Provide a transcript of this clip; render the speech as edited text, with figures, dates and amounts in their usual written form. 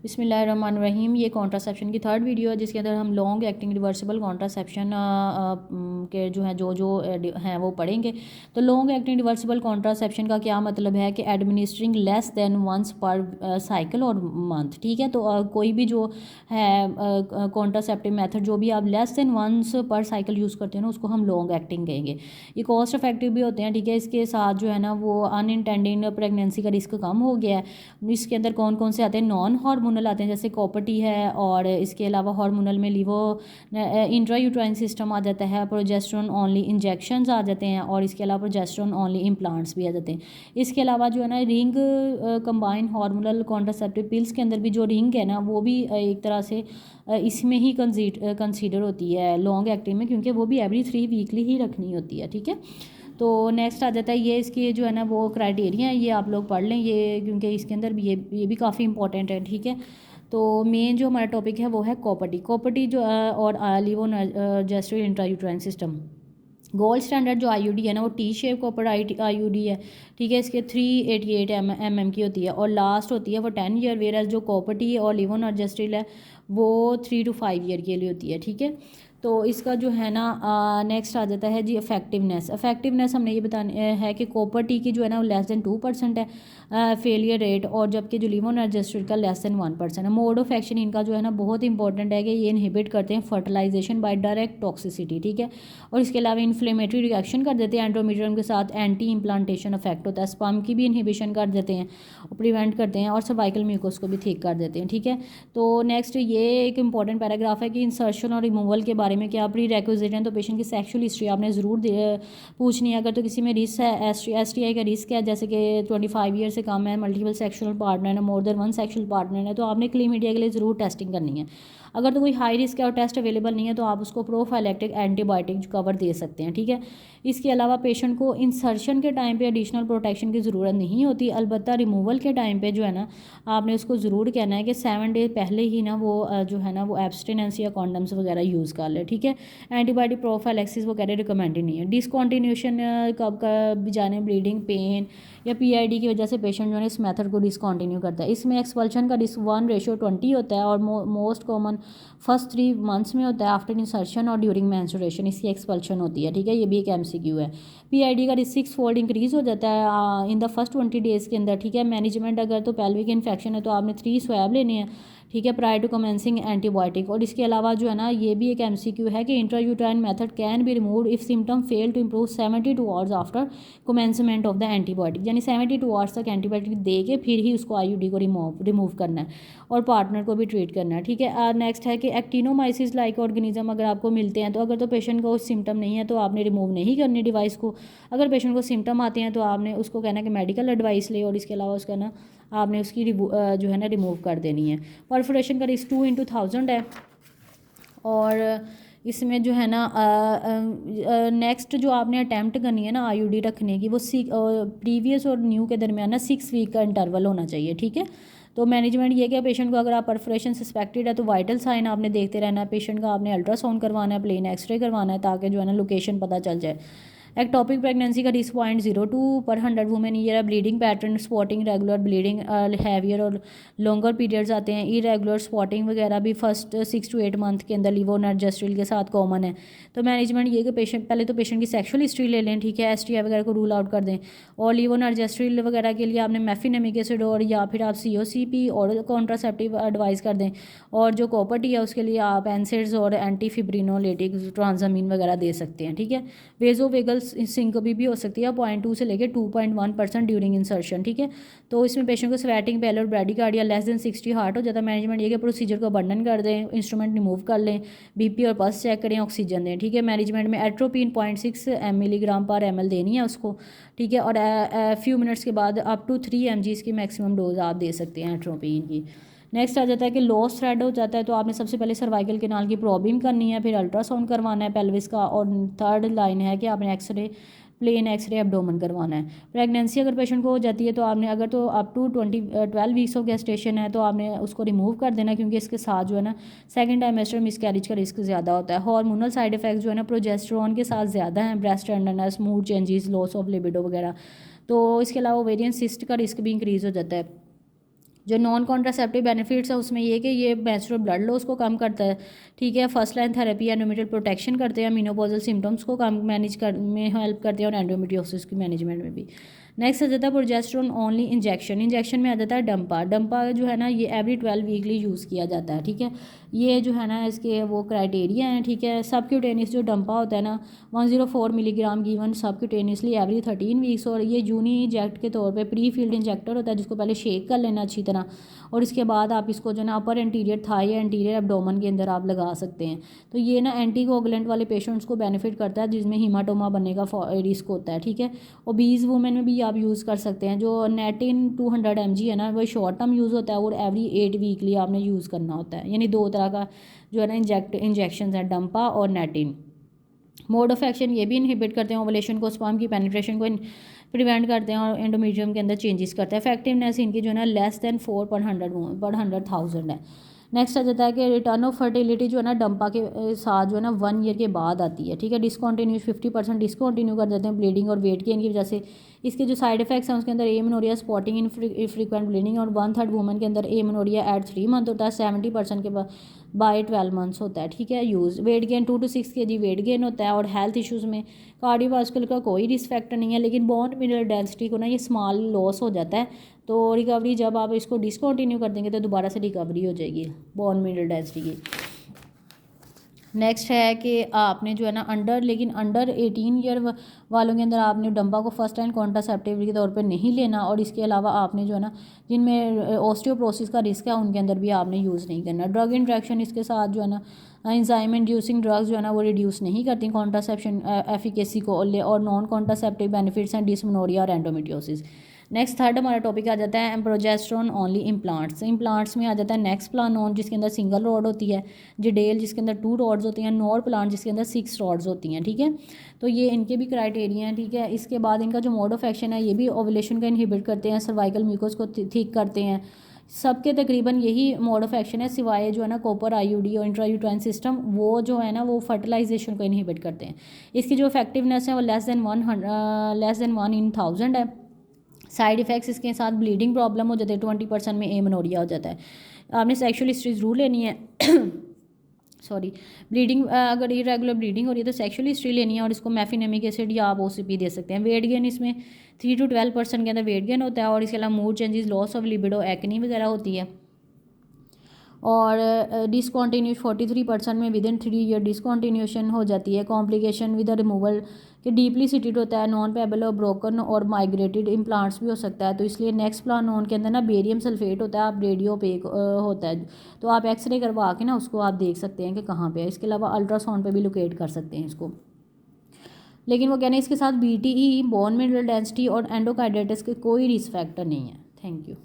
बिस्मिल्लाहिर्रहमानिर्रहीम। ये कॉन्ट्रासेप्शन की थर्ड वीडियो है जिसके अंदर हम लॉन्ग एक्टिंग रिवर्सिबल कॉन्ट्रासेप्शन के जो हैं वो पढ़ेंगे। तो लॉन्ग एक्टिंग रिवर्सिबल कॉन्ट्रासेप्शन का क्या मतलब है कि एडमिनिस्ट्रिंग लेस देन वंस पर साइकिल और मंथ। ठीक है, तो कोई भी जो है कॉन्ट्रासेप्टिव मेथड जो भी आप लेस देन वंस पर साइकिल यूज़ करते हैं ना उसको हम लॉन्ग एक्टिंग कहेंगे। ये कॉस्ट इफेक्टिव भी होते हैं। ठीक है, इसके साथ जो है ना वो अनइंटेंडेड प्रेगनेंसी का रिस्क कम हो गया है। इसके अंदर कौन कौन से आते हैं, नॉन हार्मोनल आते हैं जैसे कॉपर्टी है, और इसके अलावा हार्मोनल में लिवो इंट्रायूट्राइन सिस्टम आ जाता है, प्रोजेस्टेरोन ओनली इंजेक्शंस आ जाते हैं, और इसके अलावा प्रोजेस्टेरोन ओनली इम्प्लांट्स भी आ जाते हैं। इसके अलावा जो है ना ring combine hormonal contraceptive pills के अंदर भी जो रिंग है ना वो भी एक तरह से इसमें ही कंसीडर होती है लॉन्ग एक्टिंग में, क्योंकि वो भी एवरी 3 वीकली ही रखनी होती है। ठीक है, तो नेक्स्ट आ जाता है ये इसके जो है ना वो क्राइटेरिया है, ये आप लोग पढ़ लें ये, क्योंकि इसके अंदर भी ये भी काफ़ी इंपॉर्टेंट है। ठीक है, तो मेन जो हमारा टॉपिक है वो है कॉपर्टी जो और लिवोजेस्ट्रल इंट्रायूट्राइन सिस्टम। गोल्ड स्टैंडर्ड जो आईयूडी है ना वो टी शेप कॉपर आईयूडी है। ठीक है, इसके 388 mm की होती है, और लास्ट होती है वो 10 ईयर, वेयर जो कॉपर्टी और लिवोजेस्ट्रल है वो 3 to 5 ईयर के लिए होती है। ठीक है, तो इसका जो है ना नेक्स्ट आ जाता है जी इफेक्टिवनेस हमने ये बताना है कि कॉपर्टी की जो है ना वो लेस देन 2% है फेलियर रेट, और जबकि जो लिवोजेस्ट्रल का लेस देन 1% है। मोड ऑफ एक्शन इनका जो है ना बहुत इंपॉर्टेंट है कि ये इनहिबिट करते हैं फर्टिलाइजेशन बाय डायरेक्ट टॉक्सिसिटी। ठीक है, और इसके अलावा इन्फ्लेमेटरी रिएक्शन कर देते हैं एंड्रोमीट्रियम के साथ, एंटी इम्प्लांटेशन इफेक्ट होता है, स्पर्म की भी इनहिबिशन कर देते हैं और प्रिवेंट करते हैं, और सर्वाइकल म्यूकोस को भी ठीक कर देते हैं। ठीक है, तो नेक्स्ट ये एक इंपॉर्टेंट पैराग्राफ है कि इंसर्शन और रिमूवल के बारे में क्या प्री रेक्विजिट हैं। तो पेशेंट की सेक्शुअल हिस्ट्री आपने ज़रूर पूछनी है। अगर तो किसी में रिस्क है, STI का रिस्क है, जैसे कि 25 ईयर से कम है, मल्टीपल सेक्शुअल पार्टनर है, मोर देन 1 सेक्शुअल पार्टनर है, तो आपने क्लीमिडिया के लिए ज़रूर टेस्टिंग करनी है। अगर तो कोई हाई रिस्क है और टेस्ट अवेलेबल नहीं है तो आप उसको प्रोफाइलैक्टिक एंटीबायोटिक कवर दे सकते हैं। ठीक है, इसके अलावा पेशेंट को इंसर्शन के टाइम पे एडिशनल प्रोटेक्शन की ज़रूरत नहीं होती, अलबत्ता रिमूवल के टाइम पे जो है ना आपने उसको ज़रूर कहना है कि 7 डेज पहले ही ना वो जो है ना वो एब्सटिनेंस या कॉन्डम्स वगैरह यूज़ कर ले। ठीक है, एंटीबायोटिक प्रोफाइलैक्सिस वगैरह रिकमेंडेड नहीं है। डिसकॉन्टिन्यूशन कब कब जाने ब्लीडिंग, पेन या PID की वजह से पेशेंट जो है इस मेथड को डिसकॉन्टिन्यू करता है। इसमें एक्सपल्शन का रिस्क 1:20 होता है, और मोस्ट कॉमन फर्स्ट 3 मंथ्स में होता है, आफ्टर इंसर्शन और ड्यूरिंग मेंस्ट्रुएशन इसकी एक्सपल्शन होती है। ठीक है, ये भी एक MCQ है। PID का रिस्क 6 फोल्ड इंक्रीज़ हो जाता है इन द फर्स्ट 20 डेज़ के अंदर। ठीक है, मैनेजमेंट अगर तो पेल्विक इन्फेक्शन है तो आपने 3 स्वैब लेने हैं। ठीक है, प्रायर टू कमेंसिंग एंटीबायोटिक। और इसके अलावा जो है ना ये भी एक MCQ है कि intrauterine method can be removed if symptom fail to improve 72 hours after commencement of the antibiotic, यानी 72 आवर्स तक एंटीबायोटिक दे के फिर ही उसको IUD को रिमूव करना है और पार्टनर को भी ट्रीट करना है। ठीक है, नेक्स्ट है कि एक्टिनोमाइसिस लाइक ऑर्गेनिज्म अगर आपको मिलते हैं तो अगर तो पेशेंट को सिम्टम नहीं है तो आपने रिमूव नहीं करनी डिवाइस को। अगर पेशेंट को सिम्टम आते हैं तो आपने उसको कहना है कि मेडिकल एडवाइस ले, और इसके अलावा उसका ना आपने उसकी जो है ना रिमूव कर देनी है। परफोरेशन का रिस्क 2/1000 है, और इसमें जो है ना नेक्स्ट जो आपने अटैम्प्ट करनी है ना IUD रखने की वो प्रीवियस और न्यू के दरमियान ना 6 वीक का इंटरवल होना चाहिए। ठीक है, तो मैनेजमेंट ये क्या, पेशेंट को अगर आप परफोरेशन सस्पेक्टेड है तो वाइटल साइन आपने देखते रहना है, पेशेंट का आपने अल्ट्रासाउंड करवाना है, प्लेन एक्सरे करवाना है, ताकि जो है ना लोकेशन पता चल जाए। एक्टोपिक प्रेगनेंसी का रिस्क 0.02 पर 100 वुमेन ईयर है। Bleeding pattern, spotting, regular bleeding, heavier और लॉन्गर पीरियड्स आते हैं। इरेगुलर स्पॉटिंग वगैरह भी फर्स्ट 6 to 8 मंथ के अंदर लिवोजेस्ट्रल के साथ कॉमन है। तो मैनेजमेंट ये कि पेशेंट पहले तो पेशेंट की सेक्शुअल हिस्ट्री ले लें। ठीक है, STI वगैरह को रूल आउट कर दें, और लिवोजेस्ट्रल वगैरह के लिए आपने मेफिनेमिक एसिड और या फिर आप COCP और कॉन्ट्रासेप्टिव एडवाइस कर दें, और जो कॉपर्टी है उसके लिए आप एनसेड्स और एंटीफिब्रिनोलेटिक ट्रांजामीन वगैरह दे सकते हैं। ठीक है, वेजोवेगल सिंकोपी भी हो सकती है 0.2 से लेकर 2.1% ड्यूरिंग इंसर्शन। ठीक है, तो इसमें पेशेंट को sweating, pallor, bradycardia less than 60 heart हो जाता है। मैनेजमेंट ये कि प्रोसीजर को अबंडन कर दें, इंस्ट्रूमेंट रिमूव कर लें, BP और पल्स चेक करें, ऑक्सीजन दें। ठीक है, मैनेजमेंट में एट्रोपिन 0.6 mg/ml देनी है उसको। ठीक है, और फ्यू मिनट्स के बाद अप टू 3 mg की मैक्सिमम डोज आप दे सकते हैं एट्रोपिन की। नेक्स्ट आ जाता है कि लॉस थ्रेड हो जाता है, तो आपने सबसे पहले सर्वाइकल केनाल की प्रॉबिंग करनी है, फिर अल्ट्रासाउंड करवाना है पेल्विस का, और थर्ड लाइन है कि आपने प्लेन एक्सरे एब्डोमेन करवाना है। प्रेगनेंसी अगर पेशेंट को हो जाती है तो आपने अगर तो up to 12 weeks of gestation है तो आपने उसको रिमूव कर देना, क्योंकि इसके साथ जो है ना सेकंड टाइमेस्टर मिसकैरेज का रिस्क ज़्यादा होता है। हार्मोनल साइड इफेक्ट्स जो है ना प्रोजेस्टेरोन के साथ ज़्यादा हैं, breast tenderness, mood changes, loss of libido वगैरह। तो इसके अलावा ओवेरियन सिस्ट का रिस्क भी इंक्रीज़ हो जाता है। जो नॉन कॉन्ट्रासेप्टिव बेनिफिट्स है उसमें ये कि ये मेंस्ट्रुअल ब्लड लॉस को कम करता है, ठीक है। First line therapy endometrial protection करते हैं, मेनोपॉजल सिम्टम्स को कम मैनेज कर में हेल्प करते हैं और एंडोमेट्रियोसिस की मैनेजमेंट में भी। नेक्स्ट आ जाता है प्रोजेस्टेरोन ओनली इंजेक्शन। इंजेक्शन में आ जाता है डंपा। डंपा जो है ना ये एवरी 12 वीकली यूज़ किया जाता है, ठीक है। ये जो है ना इसके वो क्राइटेरिया हैं, ठीक है। सबक्यूटेनियस जो डंपा होता है ना 104 milligram given subcutaneously every 13 weeks, और ये यूनी इंजेक्ट के तौर पे प्री फील्ड इंजेक्टर होता है जिसको पहले शेक कर लेना अच्छी तरह, और इसके बाद आप इसको जो ना अपर एंटीरियर थाई या एंटीरियर एब्डोमेन के अंदर आप लगा सकते हैं। तो ये ना एंटीकोगुलेंट वाले पेशेंट्स को बेनिफिट करता है जिसमें हीमाटोमा बनने का रिस्क होता है, ठीक है। ओबीज वुमेन में भी आप यूज़ कर सकते हैं। जो नेटिन 200 mg है ना वो शॉर्ट टर्म यूज़ होता है और एवरी 8 वीकली आपने यूज़ करना होता है, यानी 2 तरह का जो है ना इंजेक्शन है, डंपा और नेटिन। मोड ऑफ एक्शन ये भी इनहिबिट करते हैं ओवुलेशन को, स्पर्म की पेनिट्रेशन को प्रिवेंट करते हैं और एंडोमेट्रियम के अंदर चेंजेस करते हैं। इफेक्टिवनेस इनकी जो है ना लेस देन 4 पर 100,000 है। नेक्स्ट आ जाता है कि रिटर्न ऑफ फर्टिलिटी जो है ना डंपा के साथ जो है ना 1 ईयर के बाद आती है, ठीक है। डिसकॉन्टिन्यूस 50% डिसकॉन्टिन्यू कर देते हैं ब्लीडिंग और वेट गेन की वजह से। इसके जो साइड इफेक्ट्स हैं उसके अंदर एमेनोरिया, स्पॉटिंग, इनफ्रीक्वेंट ब्लीडिंग, और 1/3 वुमेन के अंदर एमेनोरिया एट 3 मंथ होता है, 70% के बाय 12 मंथ्स होता है, ठीक है। Use weight gain 2 to 6 kg weight gain होता है, और हेल्थ इश्यूज़ में कार्डियोवास्कुलर का कोई रिस्क फैक्टर नहीं है, लेकिन बोन मिनरल डेंसिटी को ना ये स्मॉल लॉस हो जाता है। तो रिकवरी जब आप इसको डिसकंटिन्यू कर देंगे तो दोबारा से रिकवरी हो जाएगी बोन मिनरल डेंसिटी की। नेक्स्ट है कि आपने जो है ना अंडर 18 ईयर वालों के अंदर आपने डंपा को फर्स्ट लाइन कॉन्ट्रासेप्टिव के तौर पे नहीं लेना, और इसके अलावा आपने जो है ना जिनमें ऑस्टियोप्रोसिस का रिस्क है उनके अंदर भी आपने यूज़ नहीं करना। ड्रग इंट्रैक्शन इसके साथ जो है ना एंजाइम इंड्यूसिंग ड्रग्स जो है ना वो रिड्यूस नहीं करती कॉन्ट्रासेप्शन एफिकेसी को, और नॉन कॉन्ट्रासेप्टिव बेनिफिट्स हैं डिसमेनोरिया और एंडोमेट्रियोसिस। नेक्स्ट थर्ड हमारा टॉपिक आ जाता है प्रोजेस्टेरोन ओनली इम्प्लांट्स। इम्प्लांट्स में आ जाता है नेक्सप्लानोन जिसके अंदर सिंगल रॉड होती है, जिडेल जिसके अंदर 2 रॉड्स होती हैं, नॉर प्लांट जिसके अंदर 6 रॉड्स होती हैं, ठीक है। तो ये इनके भी क्राइटेरिया हैं, ठीक है। इसके बाद इनका जो मोड ऑफ एक्शन है ये भी ओवुलेशन का इनहिबिट करते हैं, सर्वाइकल म्यूकस को ठीक करते हैं। सबके तकरीबन यही मोड ऑफ एक्शन है, सिवाय जो है ना कॉपर आईयूडी और इंट्रायूट्राइन सिस्टम वो जो है ना वो फर्टिलाइजेशन को इनहिबिट करते हैं। इसकी जो इफेक्टिवनेस है वो लेस देन 1 in 1000 है। साइड इफ़ेक्ट्स इसके साथ ब्लीडिंग प्रॉब्लम हो जाती है, 20% में एमेनोरिया हो जाता है। आपने सेक्शुअल हिस्ट्री ज़रूर लेनी है सॉरी ब्लीडिंग, अगर इरेगुलर ब्लीडिंग हो रही है तो सेक्शुअल हिस्ट्री लेनी है, और इसको मैफिनेमिक एसिड या आप ओसीपी दे सकते हैं। वेट गेन इसमें 3 to 12% के अंदर वेट गेन होता है, और इसके अलावा mood changes, loss of libido, acne वगैरह होती है। और डिसकॉन्टीन्यूस 43% में विद इन 3 ईयर डिसकॉन्टीन्यूशन हो जाती है। कॉम्प्लिकेशन विद रिमूवल के डीपली सीटेड होता है, नॉन पेबल और ब्रोकन और माइग्रेटेड इम्प्लांट्स भी हो सकता है। तो इसलिए नेक्सप्लानोन के अंदर ना बेरियम सल्फेट होता है, आप रेडियो पे होता है, तो आप एक्सरे करवा के ना उसको आप देख सकते हैं कि कहाँ पे है। इसके अलावा अल्ट्रासाउंड पे भी लोकेट कर सकते हैं इसको। लेकिन वो कहने हैं इसके साथ BTE, बोन मिनरल डेंसिटी और एंडोकार्डाइटिस के कोई रिस्क फैक्टर नहीं है। Thank you.